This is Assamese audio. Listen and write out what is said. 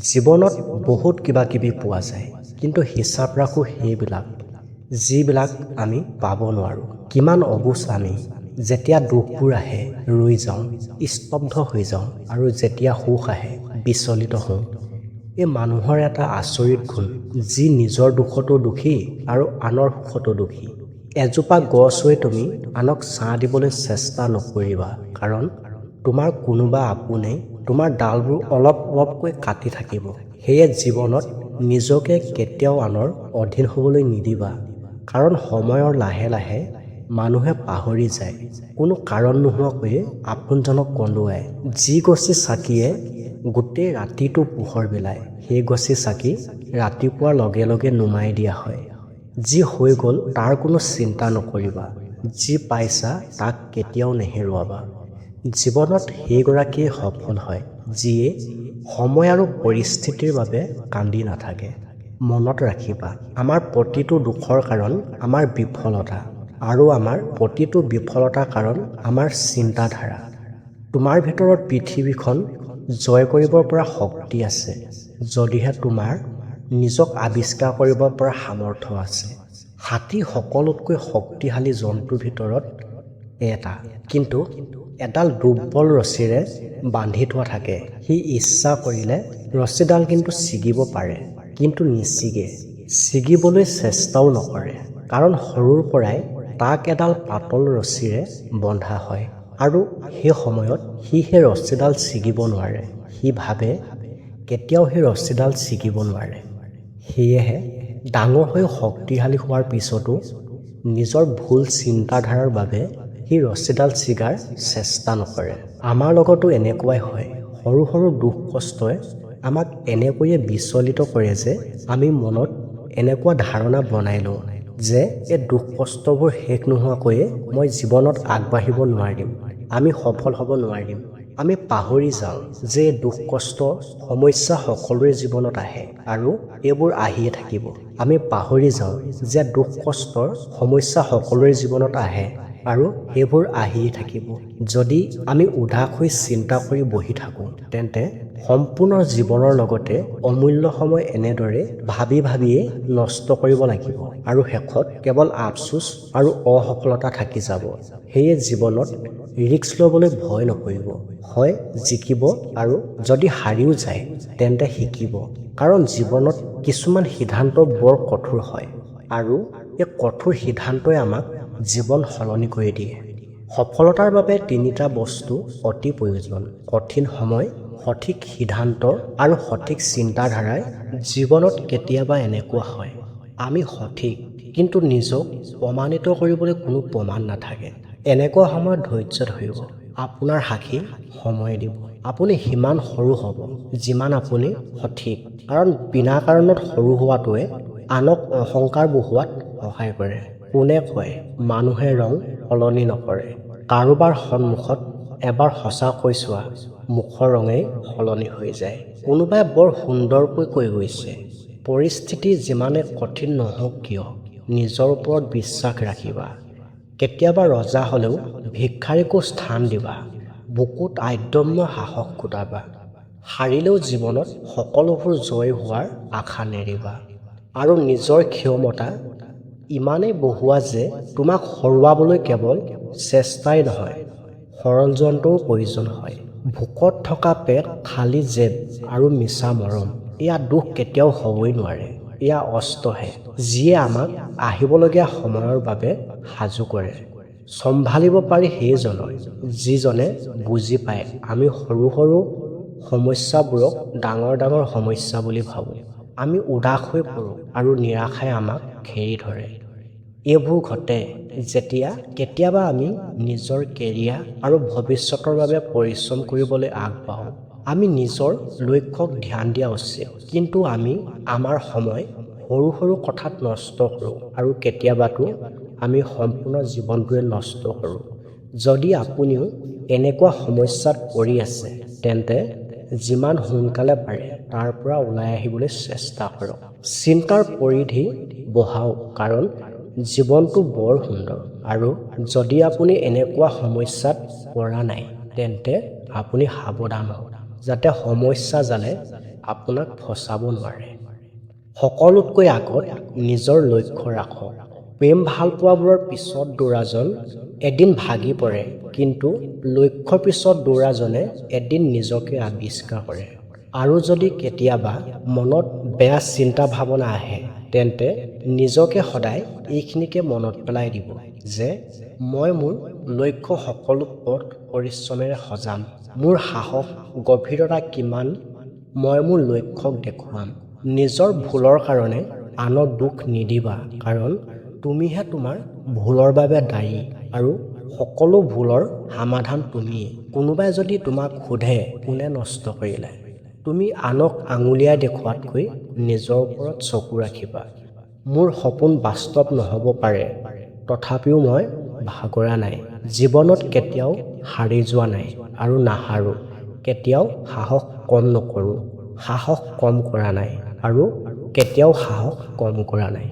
জীৱনত বহুত কিবা কিবি পোৱা যায়, কিন্তু হিচাপ ৰাখোঁ সেইবিলাক যিবিলাক আমি পাব নোৱাৰোঁ। কিমান অবুজ আমি, যেতিয়া দুখবোৰ আহে ৰৈ যাওঁ, স্তব্ধ হৈ যাওঁ, আৰু যেতিয়া সুখ আহে বিচলিত হওঁ। এই মানুহৰ এটা আচৰিত গুণ, যি নিজৰ দুখতো দুখী আৰু আনৰ সুখতো দুখী। এজোপা গছ হৈ তুমি আনক ছাঁ দিবলৈ চেষ্টা নকৰিবা, কাৰণ তোমাৰ কোনোবা আপোনে তোমাৰ ডালবোৰ অলপ অলপকৈ কাটি থাকিব। সেয়ে জীৱনত নিজকে কেতিয়াও আনৰ অধীন হ'বলৈ নিদিবা, কাৰণ সময়ৰ লাহে লাহে মানুহে পাহৰি যায়, কোনো কাৰণ নোহোৱাকৈয়ে আপোনজনক কন্দুৱায়। যি গছি চাকিয়ে গোটেই ৰাতিটো পোহৰ বিলায়, সেই গছি চাকি ৰাতিপুৱাৰ লগে লগে নুমাই দিয়া হয়। যি হৈ গ'ল তাৰ কোনো চিন্তা নকৰিবা, যি পাইছা তাক কেতিয়াও নেহেৰুৱাবা। জীৱনত সেইগৰাকীয়ে সফল হয়, যিয়ে সময় আৰু পৰিস্থিতিৰ বাবে কান্দি নাথাকে। মনত ৰাখিবা, আমাৰ প্ৰতিটো দুখৰ কাৰণ আমাৰ বিফলতা, আৰু আমাৰ প্ৰতিটো বিফলতাৰ কাৰণ আমাৰ চিন্তাধাৰা। তোমাৰ ভিতৰত পৃথিৱীখন জয় কৰিব পৰা শক্তি আছে, যদিহে তোমাৰ নিজক আৱিষ্কাৰ কৰিব পৰা সামৰ্থ্য আছে। হাতী সকলোতকৈ শক্তিশালী জন্তুৰ ভিতৰত এটা, কিন্তু এডাল দুৰ্বল ৰছীৰে বান্ধি থোৱা থাকে। সি ইচ্ছা কৰিলে ৰছীডাল কিন্তু ছিগিব পাৰে, কিন্তু নিছিগে, ছিগিবলৈ চেষ্টাও নকৰে, কাৰণ সৰুৰ পৰাই তাক এডাল পাতল ৰছীৰে বন্ধা হয়, আৰু সেই সময়ত সি সেই ৰছীডাল ছিগিব নোৱাৰে। সি ভাবে কেতিয়াও সেই ৰছীডাল ছিগিব নোৱাৰে। সেয়েহে ডাঙৰ হৈ শক্তিশালী হোৱাৰ পিছতো নিজৰ ভুল চিন্তাধাৰাৰ বাবে সি ৰছীডাল ছিগাৰ চেষ্টা নকৰে। আমাৰ লগতো এনেকুৱাই হয়। সৰু সৰু দুখ কষ্টই আমাক এনেকৈয়ে বিচলিত কৰে যে আমি মনত এনেকুৱা ধাৰণা বনাই লওঁ যে এই দুখ কষ্টবোৰ শেষ নোহোৱাকৈয়ে মই জীৱনত আগবাঢ়িব নোৱাৰিম, আমি সফল হ'ব নোৱাৰিম। আমি পাহৰি যাওঁ যে দুখ কষ্ট সমস্যা সকলোৰে জীৱনত আহে, আৰু এইবোৰ আহিয়ে থাকিব। আমি পাহৰি যাওঁ যে দুখ কষ্টৰ সমস্যা সকলোৰে জীৱনত আহে, আৰু সেইবোৰ আহিয়ে থাকিব। যদি আমি উদাস হৈ চিন্তা কৰি বহি থাকোঁ, তেন্তে সম্পূৰ্ণ জীৱনৰ লগতে অমূল্য সময় এনেদৰে ভাবি ভাবিয়ে নষ্ট কৰিব লাগিব, আৰু শেষত কেৱল আফচোচ আৰু অসফলতা থাকি যাব। সেয়ে জীৱনত ৰিস্ক ল'বলৈ ভয় নকৰিব। হয় জিকিব, আৰু যদি হাৰিও যায় তেন্তে শিকিব, কাৰণ জীৱনত কিছুমান সিদ্ধান্ত বৰ কঠোৰ হয়, আৰু এই কঠোৰ সিদ্ধান্তই আমাক জীৱন সলনি কৰি দিয়ে। সফলতাৰ বাবে তিনিটা বস্তু অতি প্ৰয়োজন: কঠিন সময়, সঠিক সিদ্ধান্ত, আৰু সঠিক চিন্তাধাৰাই। জীৱনত কেতিয়াবা এনেকুৱা হয়, আমি সঠিক, কিন্তু নিজক প্ৰমাণিত কৰিবলৈ কোনো প্ৰমাণ নাথাকে। এনেকুৱা সময়ত ধৈৰ্য ধৰিব, আপোনাৰ সাক্ষী সময় দিব। আপুনি সিমান সৰু হ'ব যিমান আপুনি সঠিক, কাৰণ বিনা কাৰণত সৰু হোৱাটোৱে আনক অহংকাৰ বঢ়োৱাত সহায় কৰে। কোনে কয় মানুহে ৰং সলনি নকৰে? কাৰোবাৰ সন্মুখত এবাৰ সঁচাকৈ চোৱা, মুখৰ ৰঙেই সলনি হৈ যায়। কোনোবাই বৰ সুন্দৰকৈ কৈ গৈছে, পৰিস্থিতি যিমানে কঠিন নহওক কিয় নিজৰ ওপৰত বিশ্বাস ৰাখিবা। কেতিয়াবা ৰজা হ'লেও ভিক্ষাৰীকো স্থান দিবা, বুকুত আদম্য সাহস গোটাবা। হাৰিলেও জীৱনত সকলোবোৰ জয় হোৱাৰ আশা নেৰিবা, আৰু নিজৰ ক্ষমতা ইমানেই বঢ়োৱা যে তোমাক হৰুৱাবলৈ কেৱল চেষ্টাই নহয়, ষড়যন্ত্ৰও প্ৰয়োজন হয়। ভোকত থকা পেট, খালী জেপ, আৰু মিছা মৰম, এয়া দুখ কেতিয়াও হ'বই নোৱাৰে। এয়া অস্ত্ৰহে, যিয়ে আমাক আহিবলগীয়া সময়ৰ বাবে সাজু কৰে। চম্ভালিব পাৰি সেইজনক যিজনে বুজি পায় আমি সৰু সৰু সমস্যাবোৰক ডাঙৰ ডাঙৰ সমস্যা বুলি ভাবোঁ। আমি উদাস হৈ পৰোঁ, আৰু নিৰাশাই আমাক ঘেৰি ধৰে। এইবোৰ ঘটে যেতিয়া কেতিয়াবা আমি নিজৰ কেৰিয়াৰ আৰু ভৱিষ্যতৰ বাবে পৰিশ্ৰম কৰিবলৈ আগবাঢ়োঁ। আমি নিজৰ লক্ষ্যক ধ্যান দিয়া উচিত, কিন্তু আমি আমাৰ সময় সৰু সৰু কথাত নষ্ট কৰোঁ, আৰু কেতিয়াবাতো আমি সম্পূৰ্ণ জীৱনটোৱে নষ্ট কৰোঁ। যদি আপুনিও এনেকুৱা সমস্যাত পৰি আছে, তেন্তে যিমান সোনকালে পাৰে তাৰ পৰা ওলাই আহিবলৈ চেষ্টা কৰক। চিন্তাৰ পৰিধি বঢ়াওক, কাৰণ জীৱনটো বৰ সুন্দৰ। আৰু যদি আপুনি এনেকুৱা সমস্যাত পৰা নাই, তেন্তে আপুনি সাৱধান হওক, যাতে সমস্যা জালে আপোনাক ফচাব নোৱাৰে। সকলোতকৈ আগত নিজৰ লক্ষ্য ৰাখক। প্ৰেম ভালপোৱাবোৰৰ পিছত দৌৰাজন এদিন ভাগি পৰে, কিন্তু লক্ষ্যৰ পিছত দৌৰাজনে এদিন নিজকে আৱিষ্কাৰ কৰে। আৰু যদি কেতিয়াবা মনত বেয়া চিন্তা ভাৱনা আহে, তেন্তে নিজকে সদায় এইখিনিকে মনত পেলাই দিব যে মই মোৰ লক্ষ্য সকলো পথ পৰিশ্ৰমেৰে সজাম। মোৰ সাহস গভীৰতা কিমান মই মোৰ লক্ষ্যক দেখুৱাম। নিজৰ ভুলৰ কাৰণে আনক দুখ নিদিবা, কাৰণ তুমিহে তোমাৰ ভুলৰ বাবে দায়ী আৰু সকলো ভুলৰ সমাধান তুমিয়ে। কোনোবাই যদি তোমাক সোধে কোনে নষ্ট কৰিলে, তুমি আনক আঙুলিয়াই দেখুৱাতকৈ নিজৰ ওপৰত চকু ৰাখিবা। মোৰ সপোন বাস্তৱ নহ'ব পাৰে, তথাপিও মই ভাগৰা নাই। জীৱনত কেতিয়াও হাৰি যোৱা নাই আৰু নাহাৰো। কেতিয়াও সাহস কম নকৰোঁ, সাহস কম কৰা নাই আৰু কেতিয়াও সাহস কম কৰা নাই।